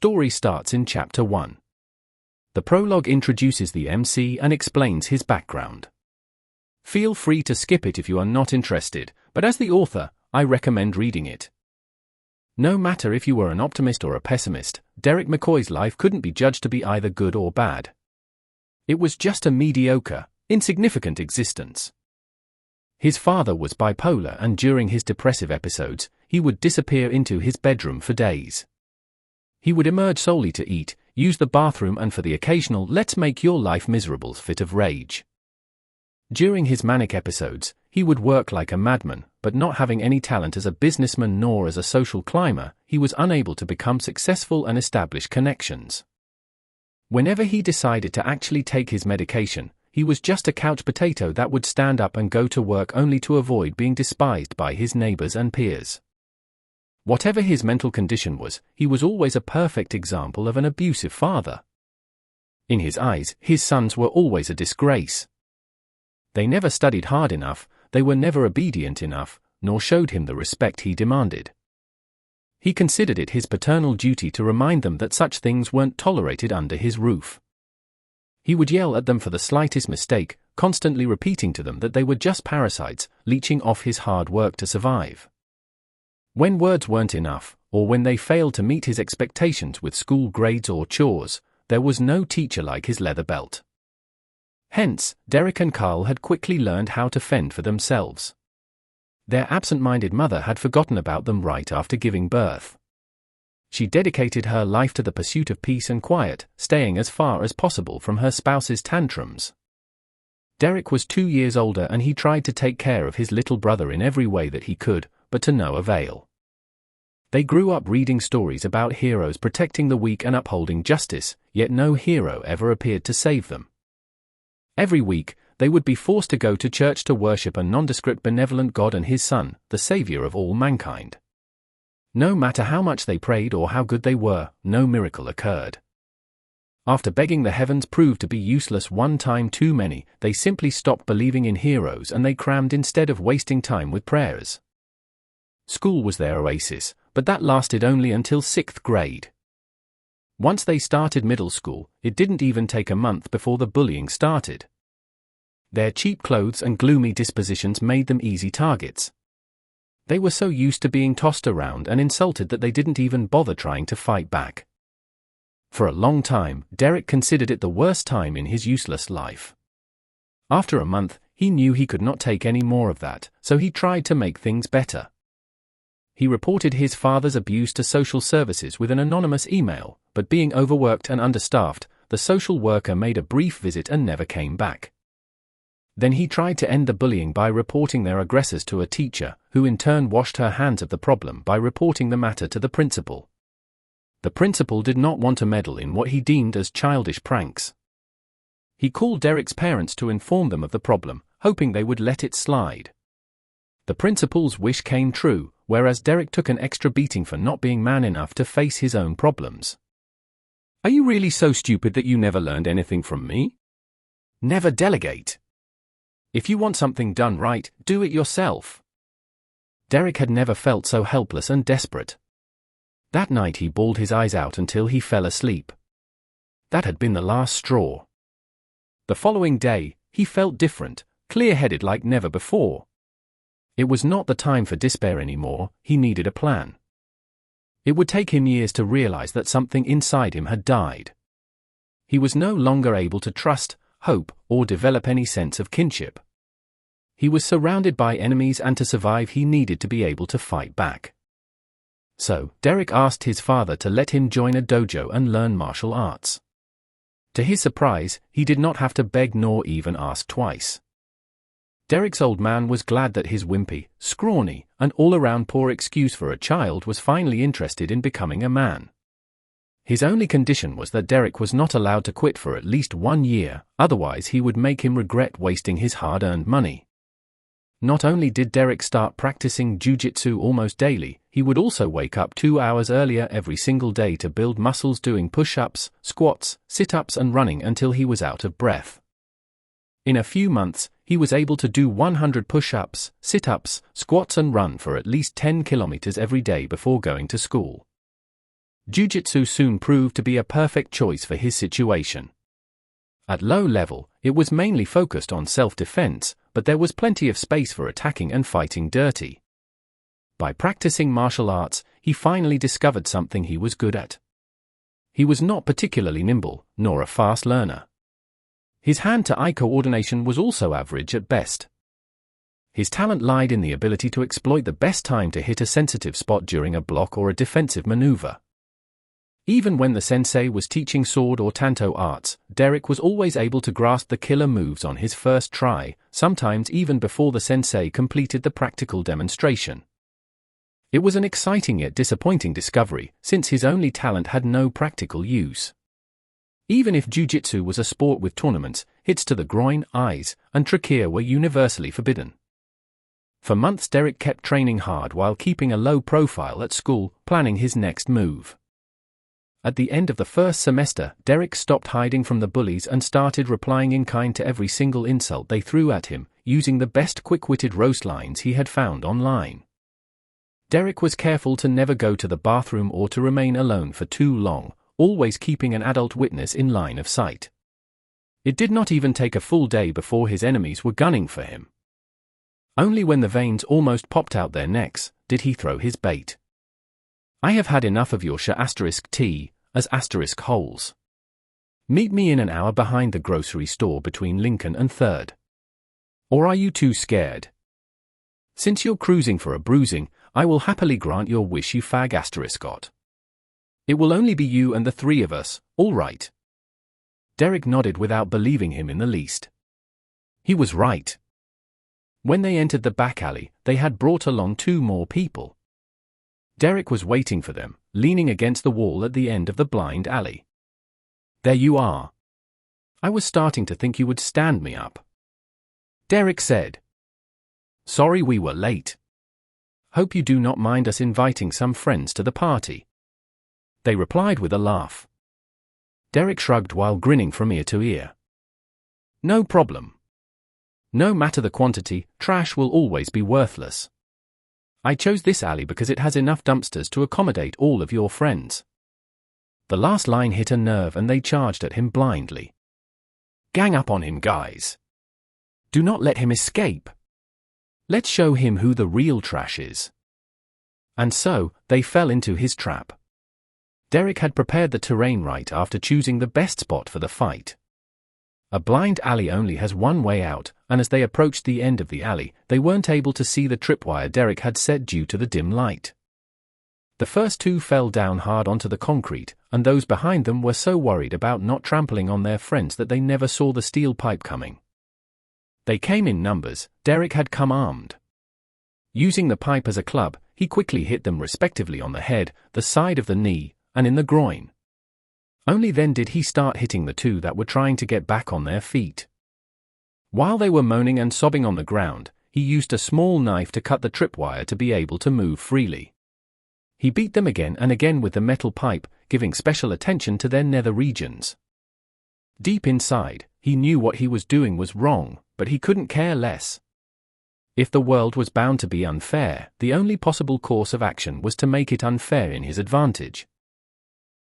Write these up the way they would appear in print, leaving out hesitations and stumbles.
Story starts in Chapter 1. The prologue introduces the MC and explains his background. Feel free to skip it if you are not interested, but as the author, I recommend reading it. No matter if you were an optimist or a pessimist, Derek McCoy's life couldn't be judged to be either good or bad. It was just a mediocre, insignificant existence. His father was bipolar, and during his depressive episodes, he would disappear into his bedroom for days. He would emerge solely to eat, use the bathroom, and for the occasional "let's make your life miserable" fit of rage. During his manic episodes, he would work like a madman, but not having any talent as a businessman nor as a social climber, he was unable to become successful and establish connections. Whenever he decided to actually take his medication, he was just a couch potato that would stand up and go to work only to avoid being despised by his neighbors and peers. Whatever his mental condition was, he was always a perfect example of an abusive father. In his eyes, his sons were always a disgrace. They never studied hard enough, they were never obedient enough, nor showed him the respect he demanded. He considered it his paternal duty to remind them that such things weren't tolerated under his roof. He would yell at them for the slightest mistake, constantly repeating to them that they were just parasites, leeching off his hard work to survive. When words weren't enough, or when they failed to meet his expectations with school grades or chores, there was no teacher like his leather belt. Hence, Derek and Carl had quickly learned how to fend for themselves. Their absent-minded mother had forgotten about them right after giving birth. She dedicated her life to the pursuit of peace and quiet, staying as far as possible from her spouse's tantrums. Derek was 2 years older, and he tried to take care of his little brother in every way that he could, but to no avail. They grew up reading stories about heroes protecting the weak and upholding justice, yet no hero ever appeared to save them. Every week, they would be forced to go to church to worship a nondescript benevolent God and his Son, the Savior of all mankind. No matter how much they prayed or how good they were, no miracle occurred. After begging the heavens proved to be useless one time too many, they simply stopped believing in heroes and they crammed instead of wasting time with prayers. School was their oasis, but that lasted only until 6th grade. Once they started middle school, it didn't even take a month before the bullying started. Their cheap clothes and gloomy dispositions made them easy targets. They were so used to being tossed around and insulted that they didn't even bother trying to fight back. For a long time, Derek considered it the worst time in his useless life. After a month, he knew he could not take any more of that, so he tried to make things better. He reported his father's abuse to social services with an anonymous email, but being overworked and understaffed, the social worker made a brief visit and never came back. Then he tried to end the bullying by reporting their aggressors to a teacher, who in turn washed her hands of the problem by reporting the matter to the principal. The principal did not want to meddle in what he deemed as childish pranks. He called Derek's parents to inform them of the problem, hoping they would let it slide. The principal's wish came true, whereas Derek took an extra beating for not being man enough to face his own problems. "Are you really so stupid that you never learned anything from me? Never delegate. If you want something done right, do it yourself." Derek had never felt so helpless and desperate. That night he bawled his eyes out until he fell asleep. That had been the last straw. The following day, he felt different, clear-headed like never before. It was not the time for despair anymore, he needed a plan. It would take him years to realize that something inside him had died. He was no longer able to trust, hope, or develop any sense of kinship. He was surrounded by enemies, and to survive he needed to be able to fight back. So, Derek asked his father to let him join a dojo and learn martial arts. To his surprise, he did not have to beg nor even ask twice. Derek's old man was glad that his wimpy, scrawny, and all-around poor excuse for a child was finally interested in becoming a man. His only condition was that Derek was not allowed to quit for at least 1 year, otherwise he would make him regret wasting his hard-earned money. Not only did Derek start practicing jiu-jitsu almost daily, he would also wake up 2 hours earlier every single day to build muscles doing push-ups, squats, sit-ups and running until he was out of breath. In a few months, he was able to do 100 push-ups, sit-ups, squats and run for at least 10 kilometers every day before going to school. Jiu-jitsu soon proved to be a perfect choice for his situation. At low level, it was mainly focused on self-defense, but there was plenty of space for attacking and fighting dirty. By practicing martial arts, he finally discovered something he was good at. He was not particularly nimble, nor a fast learner. His hand-to-eye coordination was also average at best. His talent lied in the ability to exploit the best time to hit a sensitive spot during a block or a defensive maneuver. Even when the sensei was teaching sword or tanto arts, Derek was always able to grasp the killer moves on his first try, sometimes even before the sensei completed the practical demonstration. It was an exciting yet disappointing discovery, since his only talent had no practical use. Even if jiu-jitsu was a sport with tournaments, hits to the groin, eyes, and trachea were universally forbidden. For months Derek kept training hard while keeping a low profile at school, planning his next move. At the end of the first semester, Derek stopped hiding from the bullies and started replying in kind to every single insult they threw at him, using the best quick-witted roast lines he had found online. Derek was careful to never go to the bathroom or to remain alone for too long, always keeping an adult witness in line of sight. It did not even take a full day before his enemies were gunning for him. Only when the veins almost popped out their necks did he throw his bait. "I have had enough of your *T as *holes. Meet me in an hour behind the grocery store between Lincoln and 3rd. Or are you too scared? Since you're cruising for a bruising, I will happily grant your wish, you fag *. It will only be you and the three of us, all right?" Derek nodded without believing him in the least. He was right. When they entered the back alley, they had brought along 2 more people. Derek was waiting for them, leaning against the wall at the end of the blind alley. "There you are. I was starting to think you would stand me up," Derek said. "Sorry we were late. Hope you do not mind us inviting some friends to the party," they replied with a laugh. Derek shrugged while grinning from ear to ear. "No problem. No matter the quantity, trash will always be worthless. I chose this alley because it has enough dumpsters to accommodate all of your friends." The last line hit a nerve and they charged at him blindly. "Gang up on him, guys. Do not let him escape. Let's show him who the real trash is." And so, they fell into his trap. Derek had prepared the terrain right after choosing the best spot for the fight. A blind alley only has one way out, and as they approached the end of the alley, they weren't able to see the tripwire Derek had set due to the dim light. The first 2 fell down hard onto the concrete, and those behind them were so worried about not trampling on their friends that they never saw the steel pipe coming. They came in numbers. Derek had come armed. Using the pipe as a club, he quickly hit them respectively on the head, the side of the knee, and in the groin. Only then did he start hitting the 2 that were trying to get back on their feet. While they were moaning and sobbing on the ground, he used a small knife to cut the tripwire to be able to move freely. He beat them again and again with the metal pipe, giving special attention to their nether regions. Deep inside, he knew what he was doing was wrong, but he couldn't care less. If the world was bound to be unfair, the only possible course of action was to make it unfair in his advantage.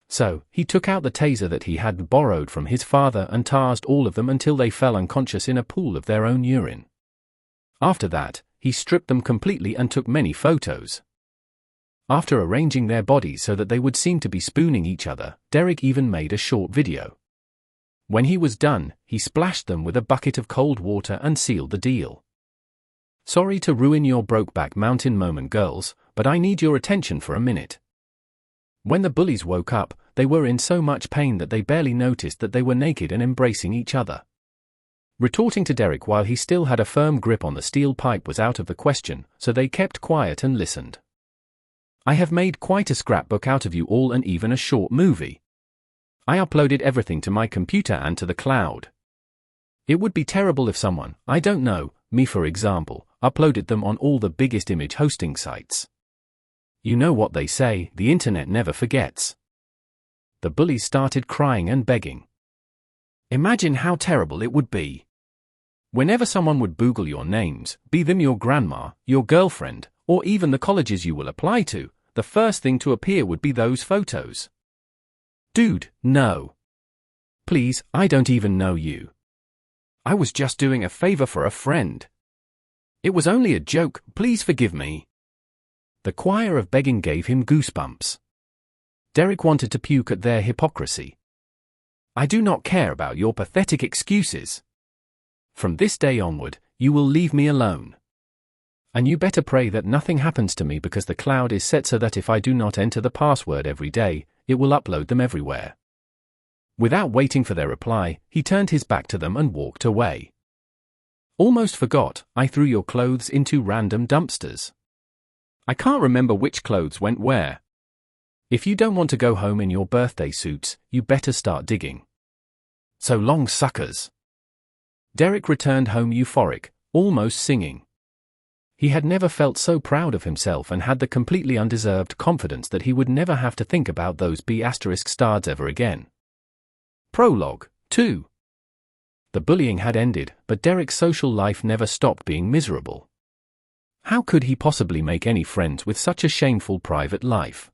So, he took out the taser that he had borrowed from his father and tased all of them until they fell unconscious in a pool of their own urine. After that, he stripped them completely and took many photos. After arranging their bodies so that they would seem to be spooning each other, Derek even made a short video. When he was done, he splashed them with a bucket of cold water and sealed the deal. "Sorry to ruin your Brokeback Mountain moment, girls, but I need your attention for a minute." When the bullies woke up, they were in so much pain that they barely noticed that they were naked and embracing each other. Retorting to Derek while he still had a firm grip on the steel pipe was out of the question, so they kept quiet and listened. "I have made quite a scrapbook out of you all and even a short movie. I uploaded everything to my computer and to the cloud. It would be terrible if someone, I don't know, me for example, uploaded them on all the biggest image hosting sites. You know what they say, the internet never forgets." The bullies started crying and begging. "Imagine how terrible it would be. Whenever someone would Google your names, be them your grandma, your girlfriend, or even the colleges you will apply to, the first thing to appear would be those photos. Dude, no. Please, I don't even know you. I was just doing a favor for a friend. It was only a joke, please forgive me. The choir of begging gave him goosebumps. Derek wanted to puke at their hypocrisy. I do not care about your pathetic excuses. From this day onward, you will leave me alone. And you better pray that nothing happens to me, because the cloud is set so that if I do not enter the password every day, it will upload them everywhere. Without waiting for their reply, he turned his back to them and walked away. Almost forgot, I threw your clothes into random dumpsters. I can't remember which clothes went where. If you don't want to go home in your birthday suits, you better start digging. So long, suckers. Derek returned home euphoric, almost singing. He had never felt so proud of himself and had the completely undeserved confidence that he would never have to think about those B*****stards ever again. Prologue 2. The bullying had ended, but Derek's social life never stopped being miserable. How could he possibly make any friends with such a shameful private life?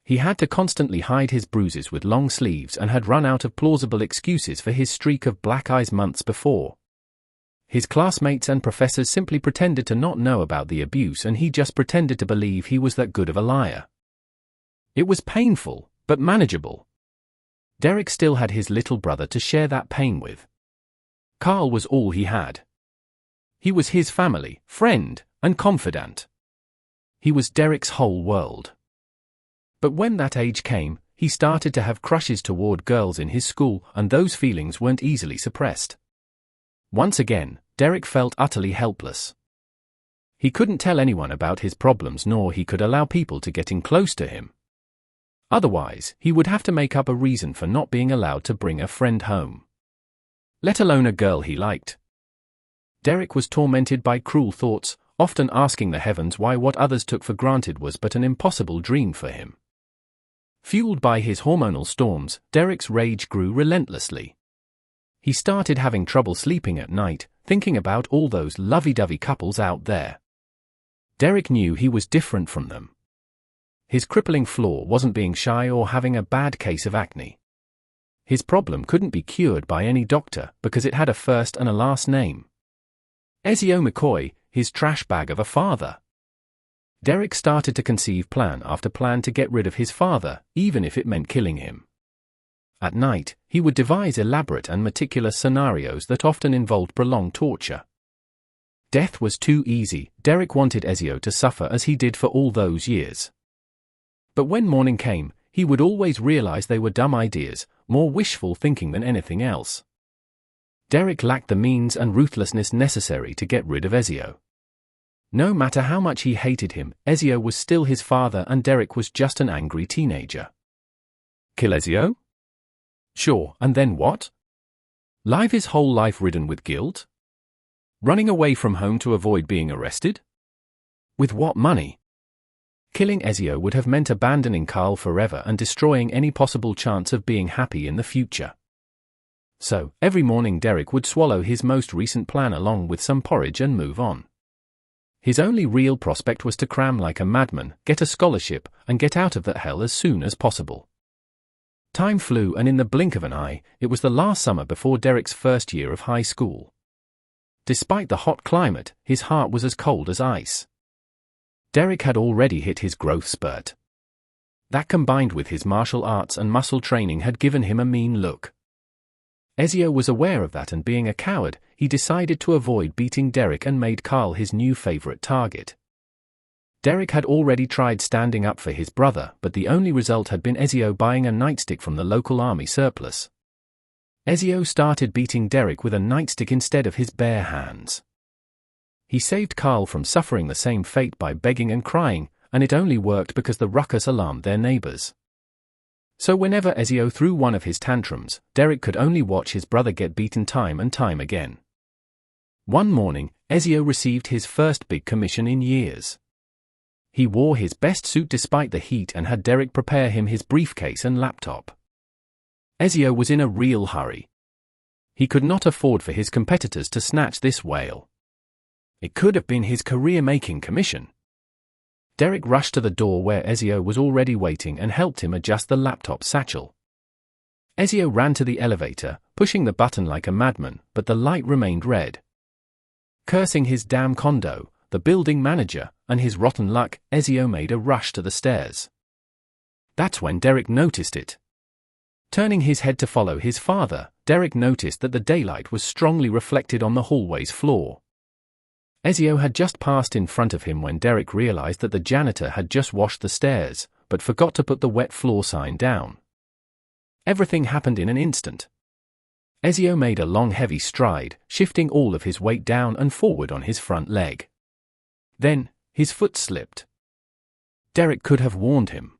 He had to constantly hide his bruises with long sleeves and had run out of plausible excuses for his streak of black eyes months before. His classmates and professors simply pretended to not know about the abuse, and he just pretended to believe he was that good of a liar. It was painful, but manageable. Derek still had his little brother to share that pain with. Carl was all he had. He was his family, friend, and confidant. He was Derek's whole world. But when that age came, he started to have crushes toward girls in his school, and those feelings weren't easily suppressed. Once again, Derek felt utterly helpless. He couldn't tell anyone about his problems, nor he could allow people to get in close to him. Otherwise, he would have to make up a reason for not being allowed to bring a friend home. Let alone a girl he liked. Derek was tormented by cruel thoughts, often asking the heavens why what others took for granted was but an impossible dream for him. Fueled by his hormonal storms, Derek's rage grew relentlessly. He started having trouble sleeping at night, thinking about all those lovey-dovey couples out there. Derek knew he was different from them. His crippling flaw wasn't being shy or having a bad case of acne. His problem couldn't be cured by any doctor because it had a first and a last name. Ezio McCoy, his trash bag of a father. Derek started to conceive plan after plan to get rid of his father, even if it meant killing him. At night, he would devise elaborate and meticulous scenarios that often involved prolonged torture. Death was too easy. Derek wanted Ezio to suffer as he did for all those years. But when morning came, he would always realize they were dumb ideas, more wishful thinking than anything else. Derek lacked the means and ruthlessness necessary to get rid of Ezio. No matter how much he hated him, Ezio was still his father and Derek was just an angry teenager. Kill Ezio? Sure, and then what? Live his whole life ridden with guilt? Running away from home to avoid being arrested? With what money? Killing Ezio would have meant abandoning Carl forever and destroying any possible chance of being happy in the future. So, every morning Derek would swallow his most recent plan along with some porridge and move on. His only real prospect was to cram like a madman, get a scholarship, and get out of that hell as soon as possible. Time flew, and in the blink of an eye, it was the last summer before Derek's first year of high school. Despite the hot climate, his heart was as cold as ice. Derek had already hit his growth spurt. That combined with his martial arts and muscle training had given him a mean look. Ezio was aware of that, and being a coward, he decided to avoid beating Derek and made Carl his new favorite target. Derek had already tried standing up for his brother, but the only result had been Ezio buying a nightstick from the local army surplus. Ezio started beating Derek with a nightstick instead of his bare hands. He saved Carl from suffering the same fate by begging and crying, and it only worked because the ruckus alarmed their neighbors. So whenever Ezio threw one of his tantrums, Derek could only watch his brother get beaten time and time again. One morning, Ezio received his first big commission in years. He wore his best suit despite the heat and had Derek prepare him his briefcase and laptop. Ezio was in a real hurry. He could not afford for his competitors to snatch this whale. It could have been his career-making commission. Derek rushed to the door where Ezio was already waiting and helped him adjust the laptop satchel. Ezio ran to the elevator, pushing the button like a madman, but the light remained red. Cursing his damn condo, the building manager, and his rotten luck, Ezio made a rush to the stairs. That's when Derek noticed it. Turning his head to follow his father, Derek noticed that the daylight was strongly reflected on the hallway's floor. Ezio had just passed in front of him when Derek realized that the janitor had just washed the stairs, but forgot to put the wet floor sign down. Everything happened in an instant. Ezio made a long heavy stride, shifting all of his weight down and forward on his front leg. Then, his foot slipped. Derek could have warned him.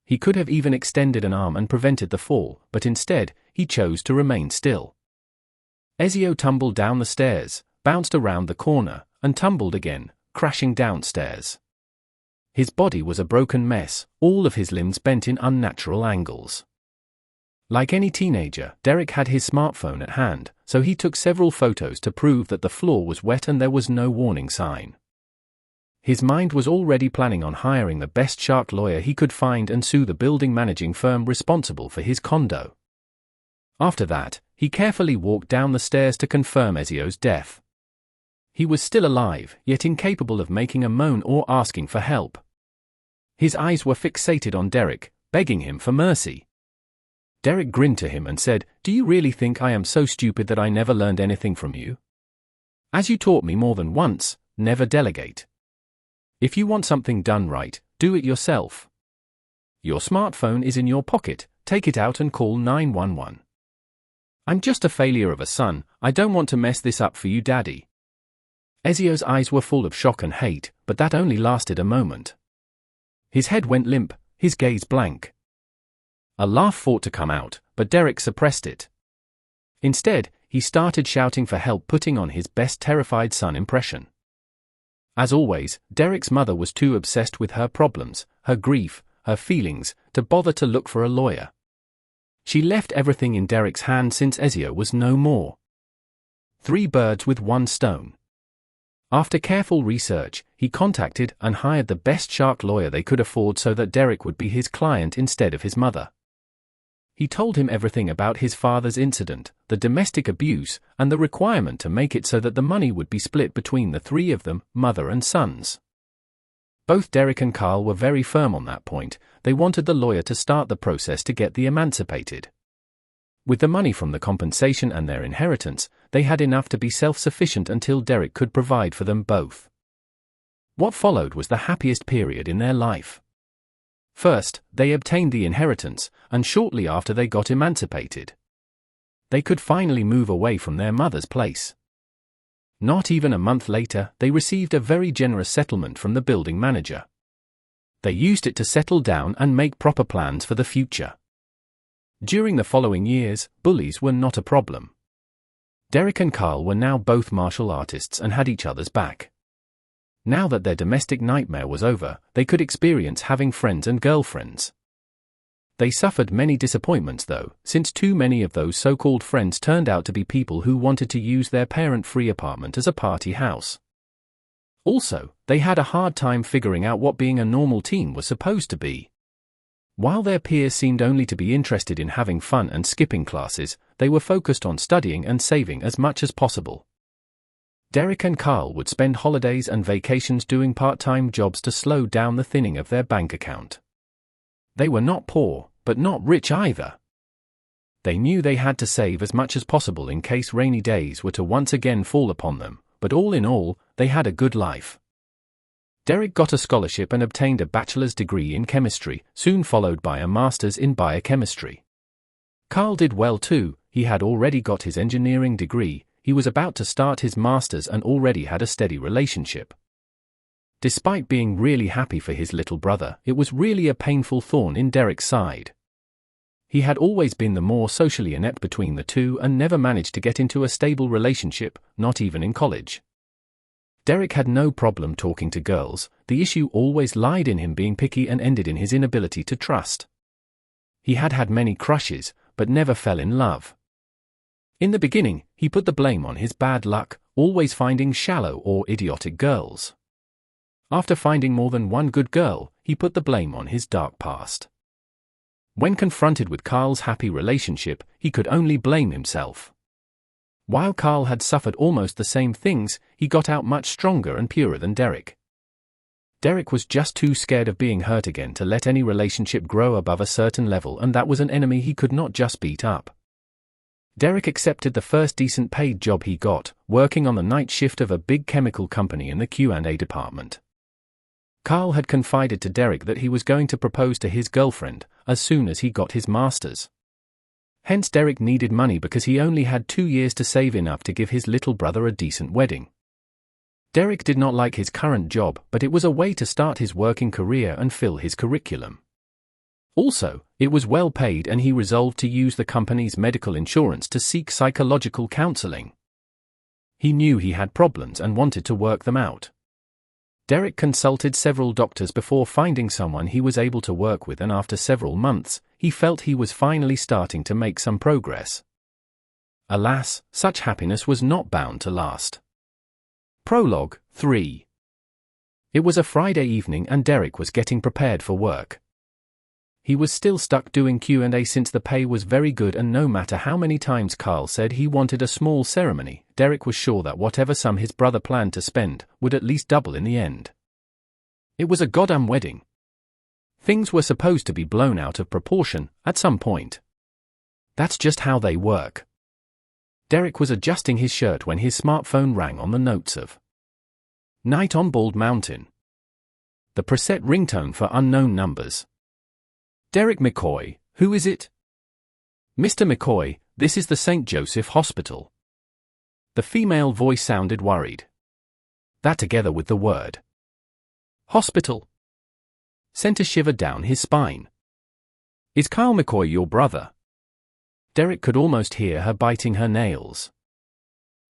He could have even extended an arm and prevented the fall, but instead, he chose to remain still. Ezio tumbled down the stairs, bounced around the corner, and tumbled again, crashing downstairs. His body was a broken mess, all of his limbs bent in unnatural angles. Like any teenager, Derek had his smartphone at hand, so he took several photos to prove that the floor was wet and there was no warning sign. His mind was already planning on hiring the best shark lawyer he could find and sue the building managing firm responsible for his condo. After that, he carefully walked down the stairs to confirm Ezio's death. He was still alive, yet incapable of making a moan or asking for help. His eyes were fixated on Derek, begging him for mercy. Derek grinned to him and said, "Do you really think I am so stupid that I never learned anything from you? As you taught me more than once, never delegate. If you want something done right, do it yourself. Your smartphone is in your pocket, take it out and call 911. I'm just a failure of a son, I don't want to mess this up for you, Daddy." Ezio's eyes were full of shock and hate, but that only lasted a moment. His head went limp, his gaze blank. A laugh fought to come out, but Derek suppressed it. Instead, he started shouting for help, putting on his best terrified son impression. As always, Derek's mother was too obsessed with her problems, her grief, her feelings, to bother to look for a lawyer. She left everything in Derek's hands since Ezio was no more. 3 birds with 1 stone. After careful research, he contacted and hired the best shark lawyer they could afford so that Derek would be his client instead of his mother. He told him everything about his father's incident, the domestic abuse, and the requirement to make it so that the money would be split between the 3 of them, mother and sons. Both Derek and Carl were very firm on that point. They wanted the lawyer to start the process to get the emancipated. With the money from the compensation and their inheritance, they had enough to be self-sufficient until Derek could provide for them both. What followed was the happiest period in their life. First, they obtained the inheritance, and shortly after they got emancipated. They could finally move away from their mother's place. Not even a month later, they received a very generous settlement from the building manager. They used it to settle down and make proper plans for the future. During the following years, bullies were not a problem. Derek and Carl were now both martial artists and had each other's back. Now that their domestic nightmare was over, they could experience having friends and girlfriends. They suffered many disappointments though, since too many of those so-called friends turned out to be people who wanted to use their parent-free apartment as a party house. Also, they had a hard time figuring out what being a normal teen was supposed to be. While their peers seemed only to be interested in having fun and skipping classes, they were focused on studying and saving as much as possible. Derek and Carl would spend holidays and vacations doing part-time jobs to slow down the thinning of their bank account. They were not poor, but not rich either. They knew they had to save as much as possible in case rainy days were to once again fall upon them, but all in all, they had a good life. Derek got a scholarship and obtained a bachelor's degree in chemistry, soon followed by a master's in biochemistry. Carl did well too. He had already got his engineering degree, he was about to start his master's and already had a steady relationship. Despite being really happy for his little brother, it was really a painful thorn in Derek's side. He had always been the more socially inept between the two and never managed to get into a stable relationship, not even in college. Derek had no problem talking to girls, the issue always lied in him being picky and ended in his inability to trust. He had had many crushes, but never fell in love. In the beginning, he put the blame on his bad luck, always finding shallow or idiotic girls. After finding more than one good girl, he put the blame on his dark past. When confronted with Carl's happy relationship, he could only blame himself. While Carl had suffered almost the same things, he got out much stronger and purer than Derek. Derek was just too scared of being hurt again to let any relationship grow above a certain level, and that was an enemy he could not just beat up. Derek accepted the first decent paid job he got, working on the night shift of a big chemical company in the Q&A department. Carl had confided to Derek that he was going to propose to his girlfriend as soon as he got his master's. Hence Derek needed money because he only had 2 years to save enough to give his little brother a decent wedding. Derek did not like his current job, but it was a way to start his working career and fill his curriculum. Also, it was well paid, and he resolved to use the company's medical insurance to seek psychological counseling. He knew he had problems and wanted to work them out. Derek consulted several doctors before finding someone he was able to work with, and after several months, he felt he was finally starting to make some progress. Alas, such happiness was not bound to last. Prologue 3. It was a Friday evening and Derek was getting prepared for work. He was still stuck doing Q&A since the pay was very good, and no matter how many times Carl said he wanted a small ceremony, Derek was sure that whatever sum his brother planned to spend would at least double in the end. It was a goddamn wedding. Things were supposed to be blown out of proportion at some point. That's just how they work. Derek was adjusting his shirt when his smartphone rang on the notes of Night on Bald Mountain. The preset ringtone for unknown numbers. Derek McCoy, who is it? Mr. McCoy, this is the St. Joseph Hospital. The female voice sounded worried. That, together with the word hospital, sent a shiver down his spine. Is Kyle McCoy your brother? Derek could almost hear her biting her nails.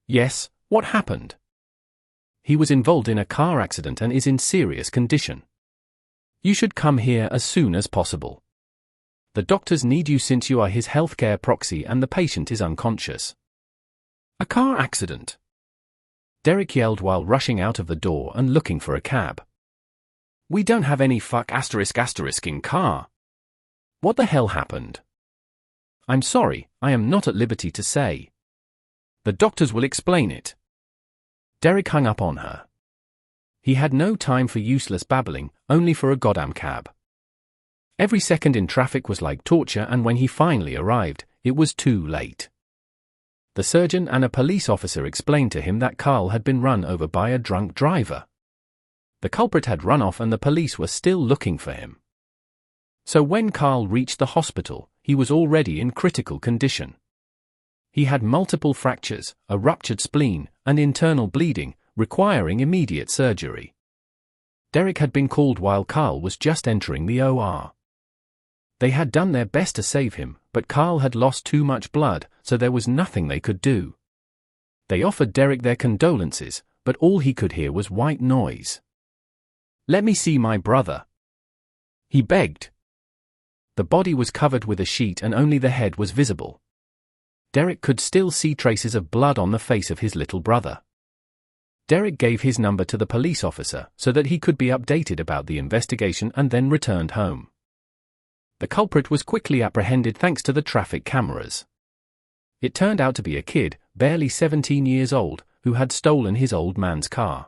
Yes, what happened? He was involved in a car accident and is in serious condition. You should come here as soon as possible. The doctors need you since you are his healthcare proxy and the patient is unconscious. A car accident? Derek yelled while rushing out of the door and looking for a cab. We don't have any in car. What the hell happened? I'm sorry, I am not at liberty to say. The doctors will explain it. Derek hung up on her. He had no time for useless babbling, only for a goddamn cab. Every second in traffic was like torture, and when he finally arrived, it was too late. The surgeon and a police officer explained to him that Carl had been run over by a drunk driver. The culprit had run off and the police were still looking for him. So when Carl reached the hospital, he was already in critical condition. He had multiple fractures, a ruptured spleen, and internal bleeding, requiring immediate surgery. Derek had been called while Carl was just entering the OR. They had done their best to save him, but Carl had lost too much blood, so there was nothing they could do. They offered Derek their condolences, but all he could hear was white noise. Let me see my brother, he begged. The body was covered with a sheet and only the head was visible. Derek could still see traces of blood on the face of his little brother. Derek gave his number to the police officer so that he could be updated about the investigation and then returned home. The culprit was quickly apprehended thanks to the traffic cameras. It turned out to be a kid, barely 17 years old, who had stolen his old man's car.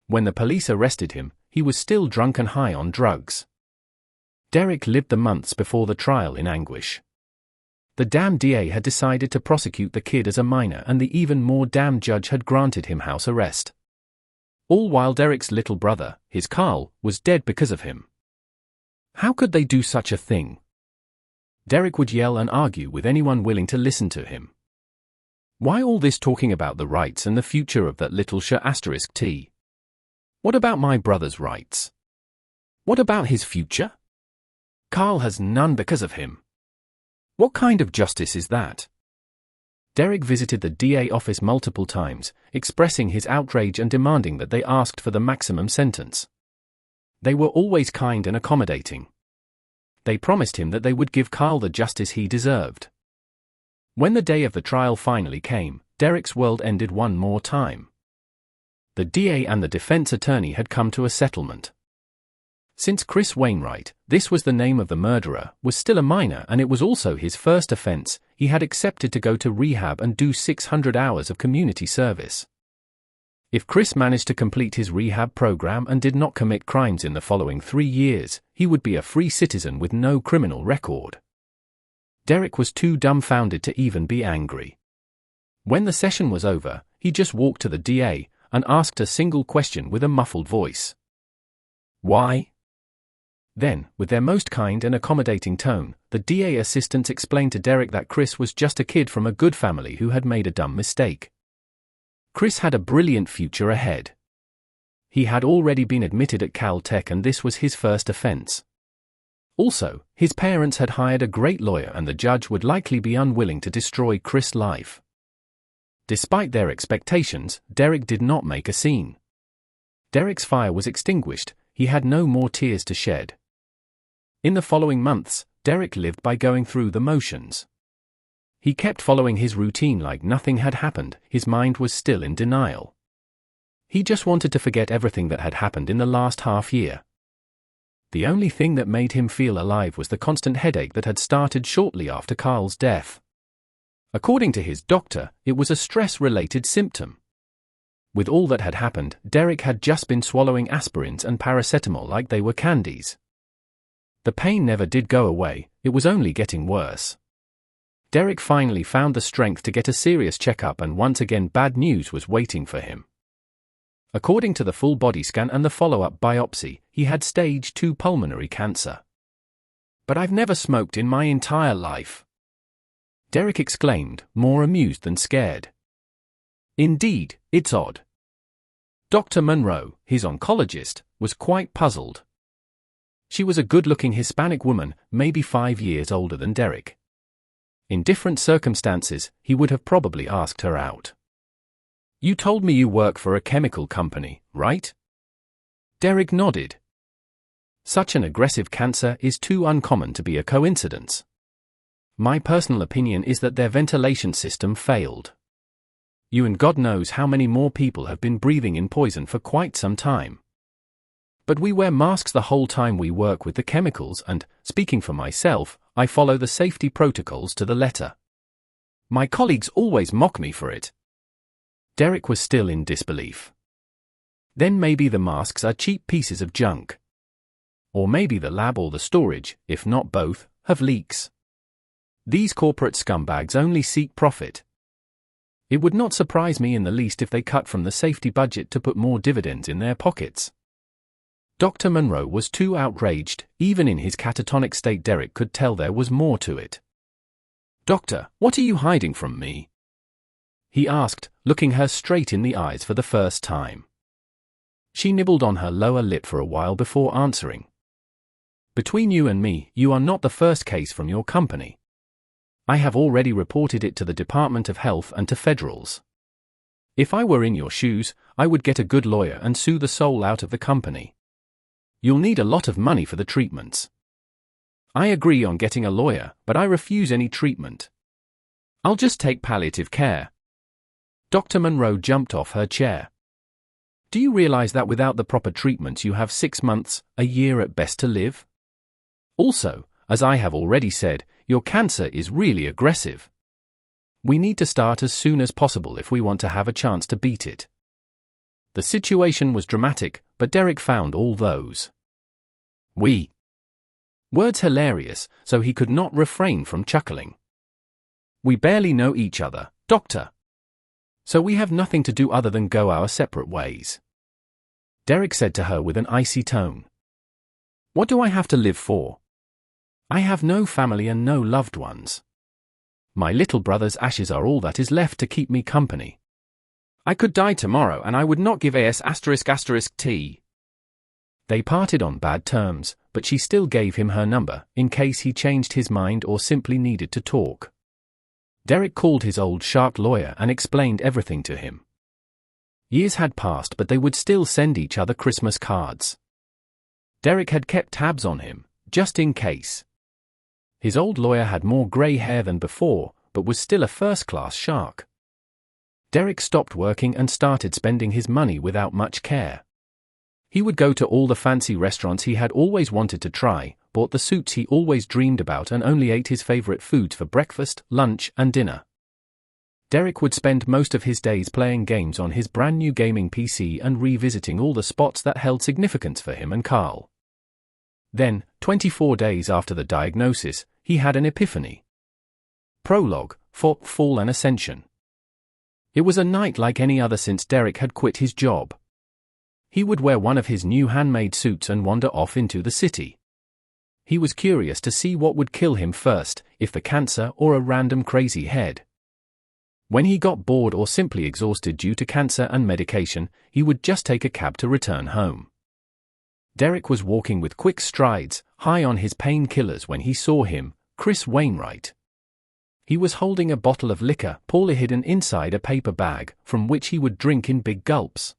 When the police arrested him, he was still drunk and high on drugs. Derek lived the months before the trial in anguish. The damn DA had decided to prosecute the kid as a minor, and the even more damn judge had granted him house arrest. All while Derek's little brother, his Carl, was dead because of him. How could they do such a thing? Derek would yell and argue with anyone willing to listen to him. Why all this talking about the rights and the future of that little T? What about my brother's rights? What about his future? Carl has none because of him. What kind of justice is that? Derek visited the DA office multiple times, expressing his outrage and demanding that they asked for the maximum sentence. They were always kind and accommodating. They promised him that they would give Carl the justice he deserved. When the day of the trial finally came, Derek's world ended one more time. The DA and the defense attorney had come to a settlement. Since Chris Wainwright, this was the name of the murderer, was still a minor and it was also his first offense, he had accepted to go to rehab and do 600 hours of community service. If Chris managed to complete his rehab program and did not commit crimes in the following 3 years, he would be a free citizen with no criminal record. Derek was too dumbfounded to even be angry. When the session was over, he just walked to the DA and asked a single question with a muffled voice. "Why?" Then, with their most kind and accommodating tone, the DA assistants explained to Derek that Chris was just a kid from a good family who had made a dumb mistake. Chris had a brilliant future ahead. He had already been admitted at Caltech and this was his first offense. Also, his parents had hired a great lawyer and the judge would likely be unwilling to destroy Chris' life. Despite their expectations, Derek did not make a scene. Derek's fire was extinguished, he had no more tears to shed. In the following months, Derek lived by going through the motions. He kept following his routine like nothing had happened, his mind was still in denial. He just wanted to forget everything that had happened in the last half year. The only thing that made him feel alive was the constant headache that had started shortly after Carl's death. According to his doctor, it was a stress-related symptom. With all that had happened, Derek had just been swallowing aspirins and paracetamol like they were candies. The pain never did go away, it was only getting worse. Derek finally found the strength to get a serious checkup and once again bad news was waiting for him. According to the full body scan and the follow-up biopsy, he had stage 2 pulmonary cancer. "But I've never smoked in my entire life," Derek exclaimed, more amused than scared. "Indeed, it's odd." Dr. Monroe, his oncologist, was quite puzzled. She was a good-looking Hispanic woman, maybe 5 years older than Derek. In different circumstances, he would have probably asked her out. "You told me you work for a chemical company, right?" Derek nodded. "Such an aggressive cancer is too uncommon to be a coincidence. My personal opinion is that their ventilation system failed. You and God knows how many more people have been breathing in poison for quite some time. But we wear masks the whole time we work with the chemicals and, speaking for myself, I follow the safety protocols to the letter. My colleagues always mock me for it." Derek was still in disbelief. Then maybe the masks are cheap pieces of junk. Or maybe the lab or the storage, if not both, have leaks. These corporate scumbags only seek profit. It would not surprise me in the least if they cut from the safety budget to put more dividends in their pockets. Dr. Monroe was too outraged, even in his catatonic state Derek could tell there was more to it. "Doctor, what are you hiding from me?" he asked, looking her straight in the eyes for the first time. She nibbled on her lower lip for a while before answering. "Between you and me, you are not the first case from your company. I have already reported it to the Department of Health and to federals. If I were in your shoes, I would get a good lawyer and sue the soul out of the company. You'll need a lot of money for the treatments. I agree on getting a lawyer, but I refuse any treatment. I'll just take palliative care." Dr. Monroe jumped off her chair. "Do you realize that without the proper treatments you have 6 months, a year at best to live? Also, as I have already said, your cancer is really aggressive. We need to start as soon as possible if we want to have a chance to beat it." The situation was dramatic, but Derek found all those words hilarious, so he could not refrain from chuckling. "We barely know each other, Doctor. So we have nothing to do other than go our separate ways," Derek said to her with an icy tone. "What do I have to live for? I have no family and no loved ones. My little brother's ashes are all that is left to keep me company. I could die tomorrow and I would not give T. They parted on bad terms, but she still gave him her number, in case he changed his mind or simply needed to talk. Derek called his old shark lawyer and explained everything to him. Years had passed but they would still send each other Christmas cards. Derek had kept tabs on him, just in case. His old lawyer had more grey hair than before, but was still a first-class shark. Derek stopped working and started spending his money without much care. He would go to all the fancy restaurants he had always wanted to try, bought the suits he always dreamed about, and only ate his favorite foods for breakfast, lunch, and dinner. Derek would spend most of his days playing games on his brand new gaming PC and revisiting all the spots that held significance for him and Carl. Then, 24 days after the diagnosis, he had an epiphany. Prologue, for Fall and Ascension. It was a night like any other since Derek had quit his job. He would wear one of his new handmade suits and wander off into the city. He was curious to see what would kill him first, if the cancer or a random crazy head. When he got bored or simply exhausted due to cancer and medication, he would just take a cab to return home. Derek was walking with quick strides, high on his painkillers, when he saw him, Chris Wainwright. He was holding a bottle of liquor, poorly hidden inside a paper bag, from which he would drink in big gulps.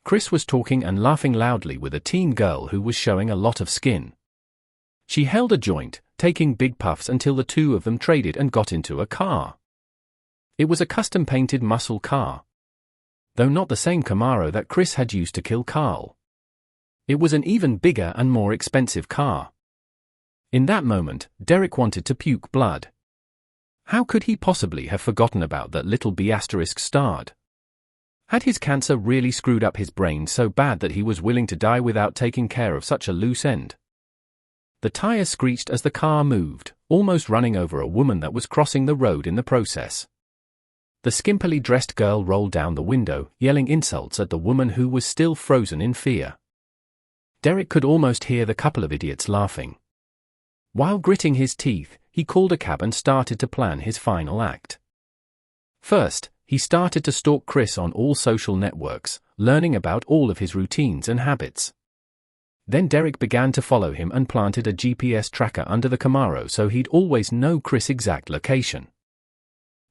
Chris was talking and laughing loudly with a teen girl who was showing a lot of skin. She held a joint, taking big puffs until the two of them traded and got into a car. It was a custom-painted muscle car. Though not the same Camaro that Chris had used to kill Carl. It was an even bigger and more expensive car. In that moment, Derek wanted to puke blood. How could he possibly have forgotten about that little B** starred? Had his cancer really screwed up his brain so bad that he was willing to die without taking care of such a loose end? The tires screeched as the car moved, almost running over a woman that was crossing the road in the process. The skimpily dressed girl rolled down the window, yelling insults at the woman who was still frozen in fear. Derek could almost hear the couple of idiots laughing. While gritting his teeth, he called a cab and started to plan his final act. First, he started to stalk Chris on all social networks, learning about all of his routines and habits. Then Derek began to follow him and planted a GPS tracker under the Camaro so he'd always know Chris' exact location.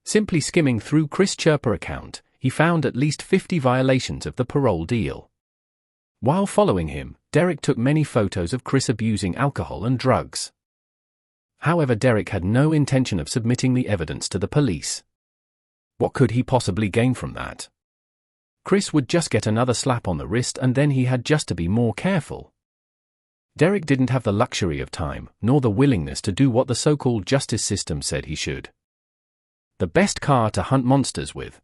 Simply skimming through Chris' Chirper account, he found at least 50 violations of the parole deal. While following him, Derek took many photos of Chris abusing alcohol and drugs. However, Derek had no intention of submitting the evidence to the police. What could he possibly gain from that? Chris would just get another slap on the wrist, and then he had just to be more careful. Derek didn't have the luxury of time, nor the willingness to do what the so-called justice system said he should. The best car to hunt monsters with.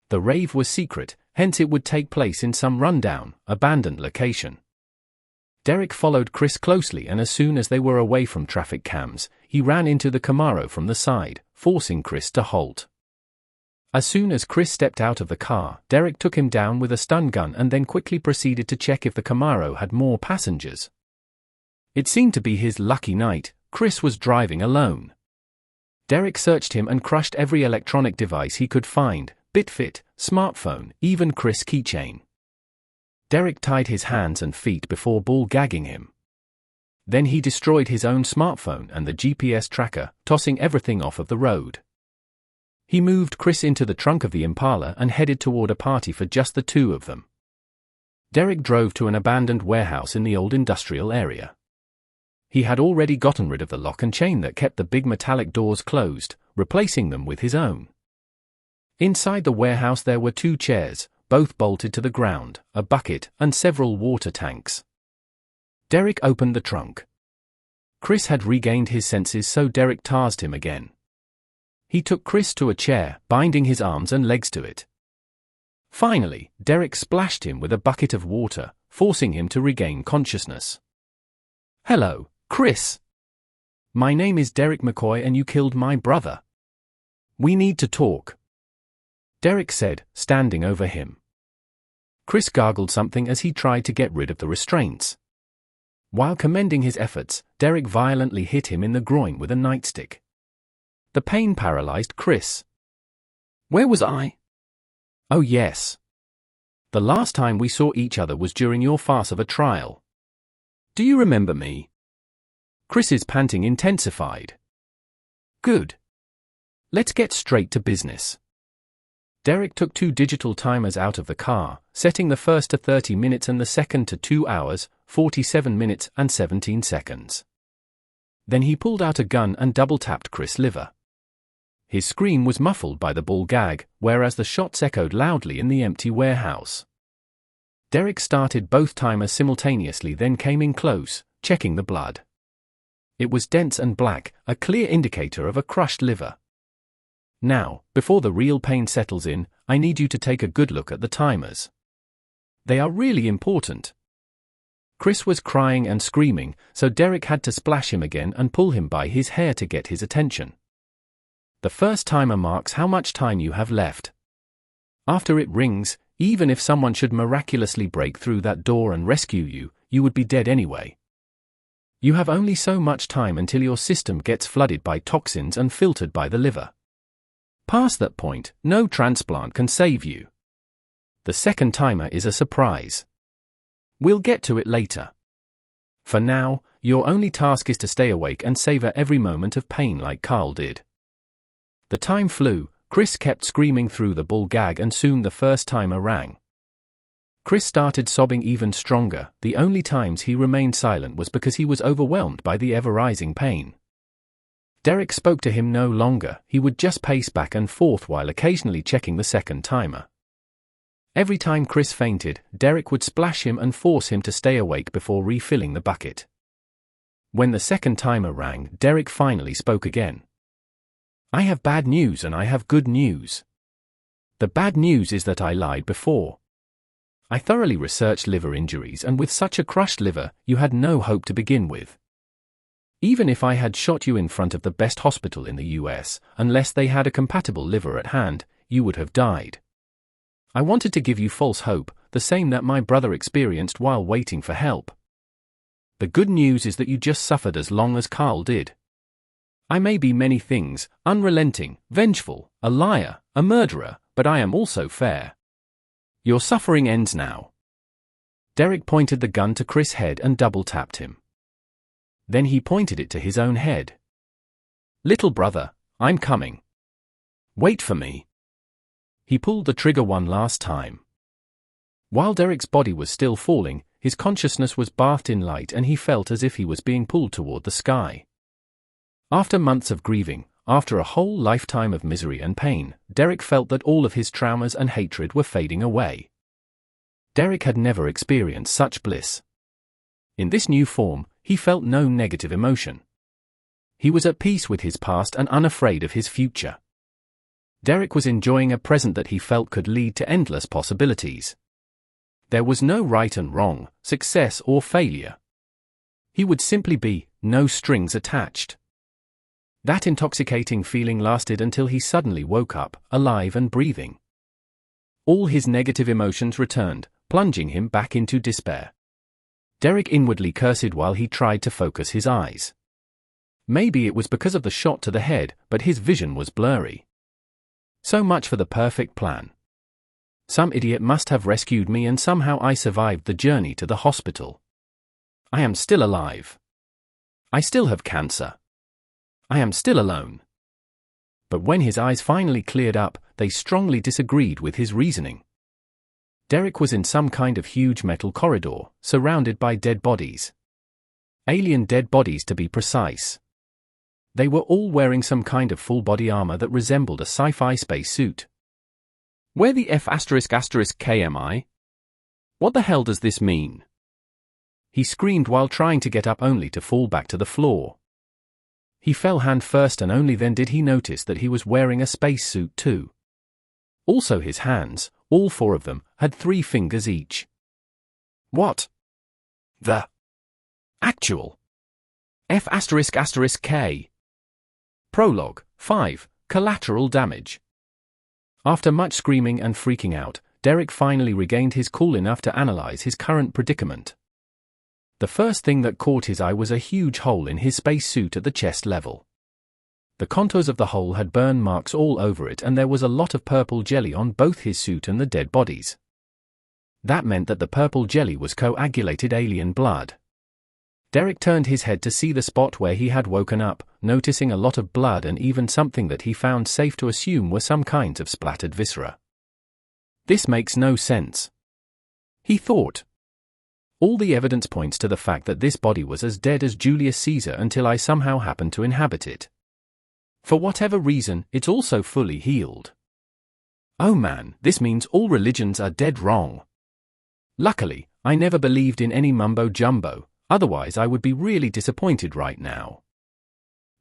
The rave was secret, hence it would take place in some rundown, abandoned location. Derek followed Chris closely, and as soon as they were away from traffic cams, he ran into the Camaro from the side, forcing Chris to halt. As soon as Chris stepped out of the car, Derek took him down with a stun gun and then quickly proceeded to check if the Camaro had more passengers. It seemed to be his lucky night. Chris was driving alone. Derek searched him and crushed every electronic device he could find, Bitfit, smartphone, even Chris' keychain. Derek tied his hands and feet before ball-gagging him. Then he destroyed his own smartphone and the GPS tracker, tossing everything off of the road. He moved Chris into the trunk of the Impala and headed toward a party for just the two of them. Derek drove to an abandoned warehouse in the old industrial area. He had already gotten rid of the lock and chain that kept the big metallic doors closed, replacing them with his own. Inside the warehouse there were 2 chairs, both bolted to the ground, a bucket, and several water tanks. Derek opened the trunk. Chris had regained his senses, so Derek tasked him again. He took Chris to a chair, binding his arms and legs to it. Finally, Derek splashed him with a bucket of water, forcing him to regain consciousness. "Hello, Chris. My name is Derek McCoy and you killed my brother. We need to talk," Derek said, standing over him. Chris gargled something as he tried to get rid of the restraints. While commending his efforts, Derek violently hit him in the groin with a nightstick. The pain paralyzed Chris. "Where was I?" "Oh yes. The last time we saw each other was during your farce of a trial. Do you remember me?" Chris's panting intensified. "Good. Let's get straight to business." Derek took 2 digital timers out of the car, setting the first to 30 minutes and the second to 2 hours, 47 minutes and 17 seconds. Then he pulled out a gun and double-tapped Chris' liver. His scream was muffled by the ball gag, whereas the shots echoed loudly in the empty warehouse. Derek started both timers simultaneously, then came in close, checking the blood. It was dense and black, a clear indicator of a crushed liver. Now, before the real pain settles in, I need you to take a good look at the timers. They are really important. Chris was crying and screaming, so Derek had to splash him again and pull him by his hair to get his attention. The first timer marks how much time you have left. After it rings, even if someone should miraculously break through that door and rescue you, you would be dead anyway. You have only so much time until your system gets flooded by toxins and filtered by the liver. Past that point, no transplant can save you. The second timer is a surprise. We'll get to it later. For now, your only task is to stay awake and savor every moment of pain like Carl did. The time flew. Chris kept screaming through the ball gag and soon the first timer rang. Chris started sobbing even stronger. The only times he remained silent was because he was overwhelmed by the ever-rising pain. Derek spoke to him no longer. He would just pace back and forth while occasionally checking the second timer. Every time Chris fainted, Derek would splash him and force him to stay awake before refilling the bucket. When the second timer rang, Derek finally spoke again. I have bad news and I have good news. The bad news is that I lied before. I thoroughly researched liver injuries, and with such a crushed liver, you had no hope to begin with. Even if I had shot you in front of the best hospital in the US, unless they had a compatible liver at hand, you would have died. I wanted to give you false hope, the same that my brother experienced while waiting for help. The good news is that you just suffered as long as Carl did. I may be many things, unrelenting, vengeful, a liar, a murderer, but I am also fair. Your suffering ends now. Derek pointed the gun to Chris' head and double-tapped him. Then he pointed it to his own head. Little brother, I'm coming. Wait for me. He pulled the trigger one last time. While Derek's body was still falling, his consciousness was bathed in light and he felt as if he was being pulled toward the sky. After months of grieving, after a whole lifetime of misery and pain, Derek felt that all of his traumas and hatred were fading away. Derek had never experienced such bliss. In this new form, he felt no negative emotion. He was at peace with his past and unafraid of his future. Derek was enjoying a present that he felt could lead to endless possibilities. There was no right and wrong, success or failure. He would simply be, no strings attached. That intoxicating feeling lasted until he suddenly woke up, alive and breathing. All his negative emotions returned, plunging him back into despair. Derek inwardly cursed while he tried to focus his eyes. Maybe it was because of the shot to the head, but his vision was blurry. So much for the perfect plan. Some idiot must have rescued me and somehow I survived the journey to the hospital. I am still alive. I still have cancer. I am still alone. But when his eyes finally cleared up, they strongly disagreed with his reasoning. Derek was in some kind of huge metal corridor, surrounded by dead bodies. Alien dead bodies to be precise. They were all wearing some kind of full-body armor that resembled a sci-fi space suit. Where the F***K am I? What the hell does this mean? He screamed while trying to get up only to fall back to the floor. He fell hand first and only then did he notice that he was wearing a space suit too. Also his hands, all four of them, had 3 fingers each. What the actual F***K? Prologue 5. Collateral damage. After much screaming and freaking out, Derek finally regained his cool enough to analyze his current predicament. The first thing that caught his eye was a huge hole in his spacesuit at the chest level. The contours of the hole had burn marks all over it and there was a lot of purple jelly on both his suit and the dead bodies. That meant that the purple jelly was coagulated alien blood. Derek turned his head to see the spot where he had woken up, noticing a lot of blood and even something that he found safe to assume were some kinds of splattered viscera. This makes no sense, he thought. All the evidence points to the fact that this body was as dead as Julius Caesar until I somehow happened to inhabit it. For whatever reason, it's also fully healed. Oh man, this means all religions are dead wrong. Luckily, I never believed in any mumbo-jumbo, otherwise I would be really disappointed right now.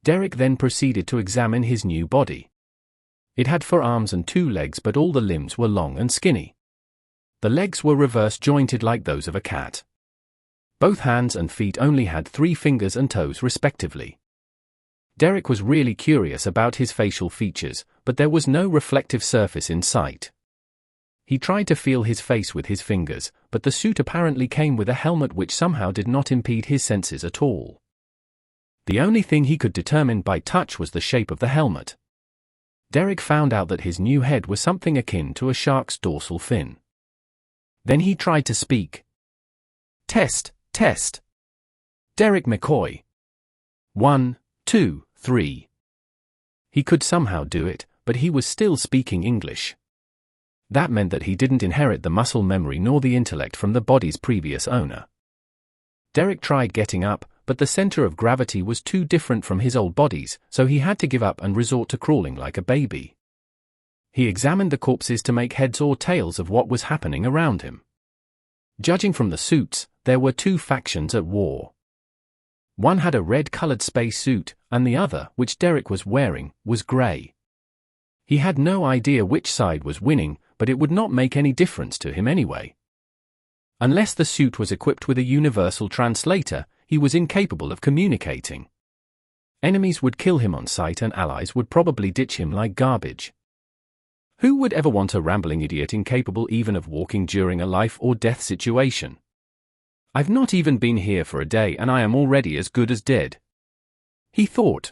Derek then proceeded to examine his new body. It had 4 arms and 2 legs, but all the limbs were long and skinny. The legs were reverse-jointed like those of a cat. Both hands and feet only had 3 fingers and toes respectively. Derek was really curious about his facial features, but there was no reflective surface in sight. He tried to feel his face with his fingers, but the suit apparently came with a helmet which somehow did not impede his senses at all. The only thing he could determine by touch was the shape of the helmet. Derek found out that his new head was something akin to a shark's dorsal fin. Then he tried to speak. Test, test. Derek McCoy. 1, 2, 3. He could somehow do it, but he was still speaking English. That meant that he didn't inherit the muscle memory nor the intellect from the body's previous owner. Derek tried getting up, but the center of gravity was too different from his old body's, so he had to give up and resort to crawling like a baby. He examined the corpses to make heads or tails of what was happening around him. Judging from the suits, there were 2 factions at war. One had a red-colored space suit, and the other, which Derek was wearing, was gray. He had no idea which side was winning, but it would not make any difference to him anyway. Unless the suit was equipped with a universal translator, he was incapable of communicating. Enemies would kill him on sight and allies would probably ditch him like garbage. Who would ever want a rambling idiot incapable even of walking during a life or death situation? I've not even been here for a day and I am already as good as dead, he thought.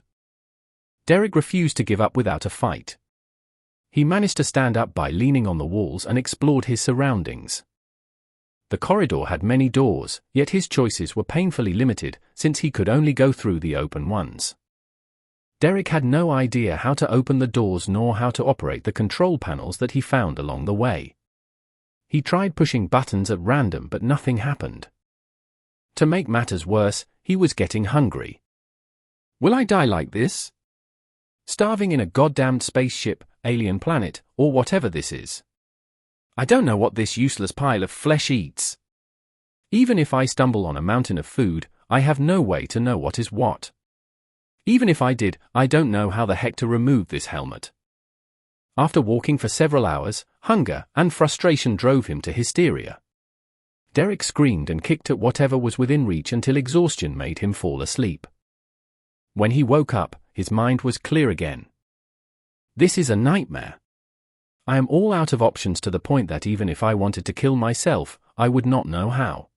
Derek refused to give up without a fight. He managed to stand up by leaning on the walls and explored his surroundings. The corridor had many doors, yet his choices were painfully limited, since he could only go through the open ones. Derek had no idea how to open the doors nor how to operate the control panels that he found along the way. He tried pushing buttons at random but nothing happened. To make matters worse, he was getting hungry. Will I die like this? Starving in a goddamned spaceship, alien planet, or whatever this is. I don't know what this useless pile of flesh eats. Even if I stumble on a mountain of food, I have no way to know what is what. Even if I did, I don't know how the heck to remove this helmet. After walking for several hours, hunger and frustration drove him to hysteria. Derek screamed and kicked at whatever was within reach until exhaustion made him fall asleep. When he woke up, his mind was clear again. This is a nightmare. I am all out of options to the point that even if I wanted to kill myself, I would not know how.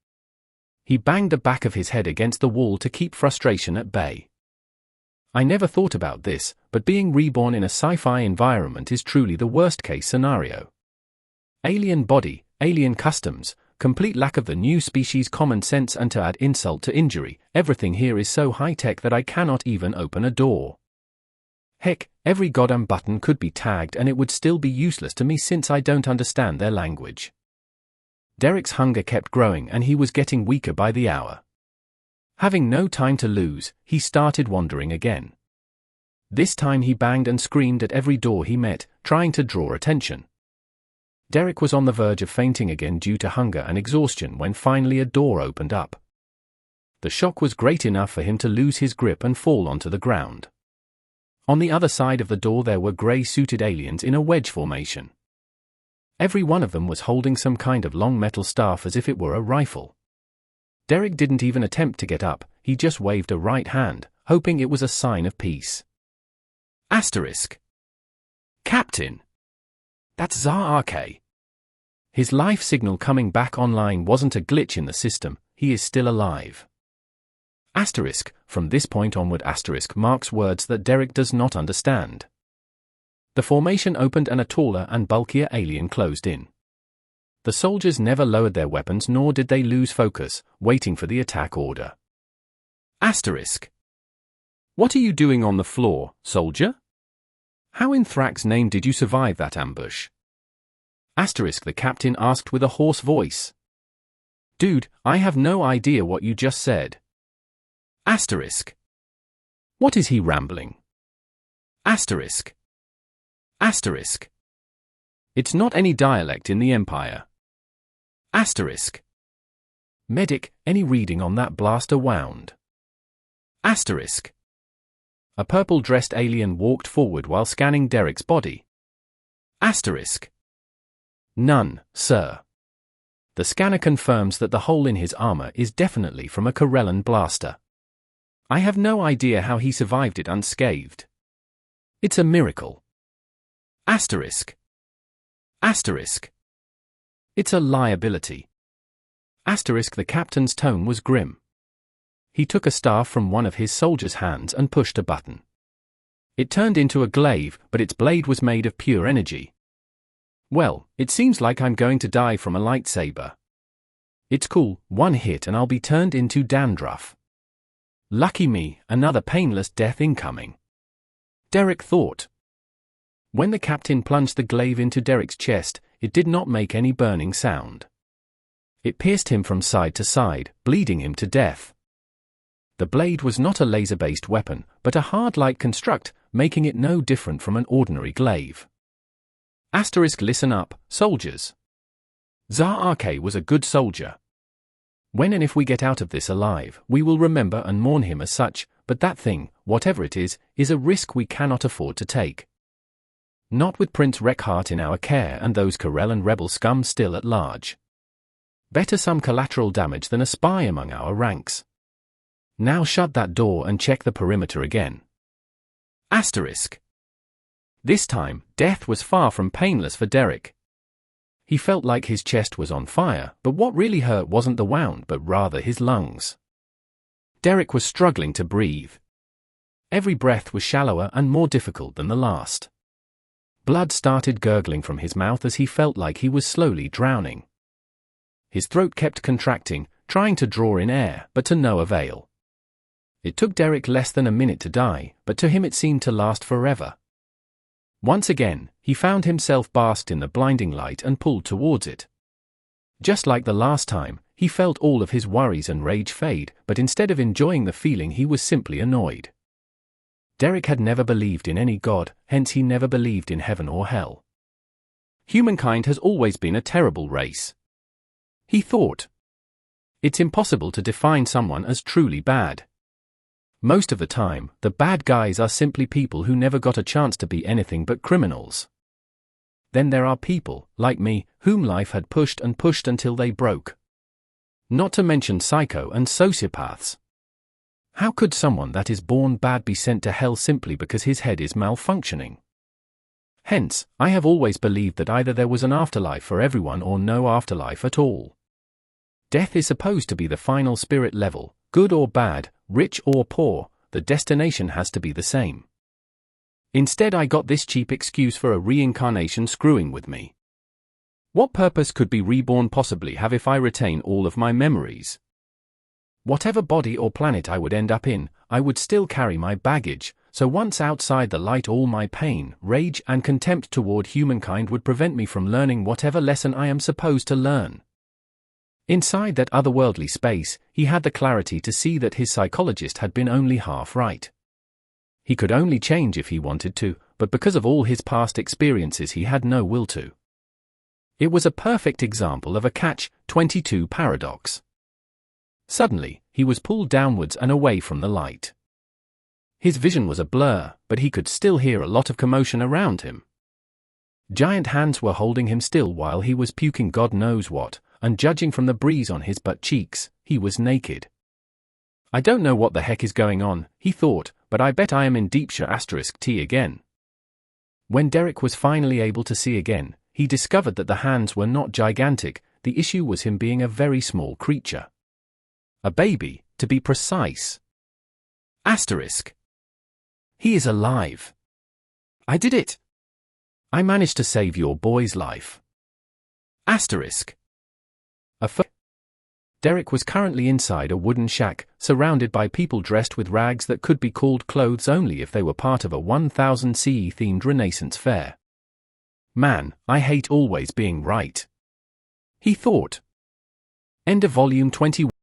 He banged the back of his head against the wall to keep frustration at bay. I never thought about this, but being reborn in a sci-fi environment is truly the worst-case scenario. Alien body, alien customs, complete lack of the new species common sense, and to add insult to injury, everything here is so high-tech that I cannot even open a door. Heck, every goddamn button could be tagged and it would still be useless to me since I don't understand their language. Derek's hunger kept growing and he was getting weaker by the hour. Having no time to lose, he started wandering again. This time he banged and screamed at every door he met, trying to draw attention. Derek was on the verge of fainting again due to hunger and exhaustion when finally a door opened up. The shock was great enough for him to lose his grip and fall onto the ground. On the other side of the door there were grey-suited aliens in a wedge formation. Every one of them was holding some kind of long metal staff as if it were a rifle. Derek didn't even attempt to get up, he just waved a right hand, hoping it was a sign of peace. Asterisk. Captain. That's Zar RK. His life signal coming back online wasn't a glitch in the system, he is still alive. Asterisk, from this point onward asterisk marks words that Derek does not understand. The formation opened and a taller and bulkier alien closed in. The soldiers never lowered their weapons nor did they lose focus, waiting for the attack order. Asterisk. What are you doing on the floor, soldier? How in Thrak's name did you survive that ambush? Asterisk, the captain asked with a hoarse voice. Dude, I have no idea what you just said. Asterisk. What is he rambling? Asterisk. Asterisk. It's not any dialect in the Empire. Asterisk. Medic, any reading on that blaster wound? Asterisk. A purple-dressed alien walked forward while scanning Derek's body. Asterisk. None, sir. The scanner confirms that the hole in his armor is definitely from a Corellan blaster. I have no idea how he survived it unscathed. It's a miracle. Asterisk. Asterisk. It's a liability. Asterisk. The captain's tone was grim. He took a staff from one of his soldiers' hands and pushed a button. It turned into a glaive, but its blade was made of pure energy. Well, it seems like I'm going to die from a lightsaber. It's cool, one hit and I'll be turned into dandruff. Lucky me, another painless death incoming. Derek thought. When the captain plunged the glaive into Derek's chest, it did not make any burning sound. It pierced him from side to side, bleeding him to death. The blade was not a laser-based weapon, but a hard-like construct, making it no different from an ordinary glaive. Asterisk. Listen up, soldiers. Zar Arke was a good soldier. When and if we get out of this alive, we will remember and mourn him as such, but that thing, whatever it is a risk we cannot afford to take. Not with Prince Rekhart in our care and those Corellan rebel scum still at large. Better some collateral damage than a spy among our ranks. Now shut that door and check the perimeter again. Asterisk. This time, death was far from painless for Derek. He felt like his chest was on fire, but what really hurt wasn't the wound but rather his lungs. Derek was struggling to breathe. Every breath was shallower and more difficult than the last. Blood started gurgling from his mouth as he felt like he was slowly drowning. His throat kept contracting, trying to draw in air, but to no avail. It took Derek less than a minute to die, but to him it seemed to last forever. Once again, he found himself basked in the blinding light and pulled towards it. Just like the last time, he felt all of his worries and rage fade, but instead of enjoying the feeling he was simply annoyed. Derek had never believed in any god, hence he never believed in heaven or hell. Humankind has always been a terrible race. He thought. It's impossible to define someone as truly bad. Most of the time, the bad guys are simply people who never got a chance to be anything but criminals. Then there are people, like me, whom life had pushed and pushed until they broke. Not to mention psycho and sociopaths. How could someone that is born bad be sent to hell simply because his head is malfunctioning? Hence, I have always believed that either there was an afterlife for everyone or no afterlife at all. Death is supposed to be the final spirit level, good or bad, rich or poor, the destination has to be the same. Instead I got this cheap excuse for a reincarnation screwing with me. What purpose could be reborn possibly have if I retain all of my memories? Whatever body or planet I would end up in, I would still carry my baggage, so once outside the light all my pain, rage and contempt toward humankind would prevent me from learning whatever lesson I am supposed to learn. Inside that otherworldly space, he had the clarity to see that his psychologist had been only half right. He could only change if he wanted to, but because of all his past experiences he had no will to. It was a perfect example of a catch-22 paradox. Suddenly, he was pulled downwards and away from the light. His vision was a blur, but he could still hear a lot of commotion around him. Giant hands were holding him still while he was puking God knows what, and judging from the breeze on his butt cheeks, he was naked. I don't know what the heck is going on, he thought, but I bet I am in deep *T again. When Derek was finally able to see again, he discovered that the hands were not gigantic, the issue was him being a very small creature. A baby, to be precise. *. He is alive. I did it. I managed to save your boy's life. Derek was currently inside a wooden shack, surrounded by people dressed with rags that could be called clothes only if they were part of a 1000 CE themed Renaissance fair. Man, I hate always being right. He thought. End of volume 21.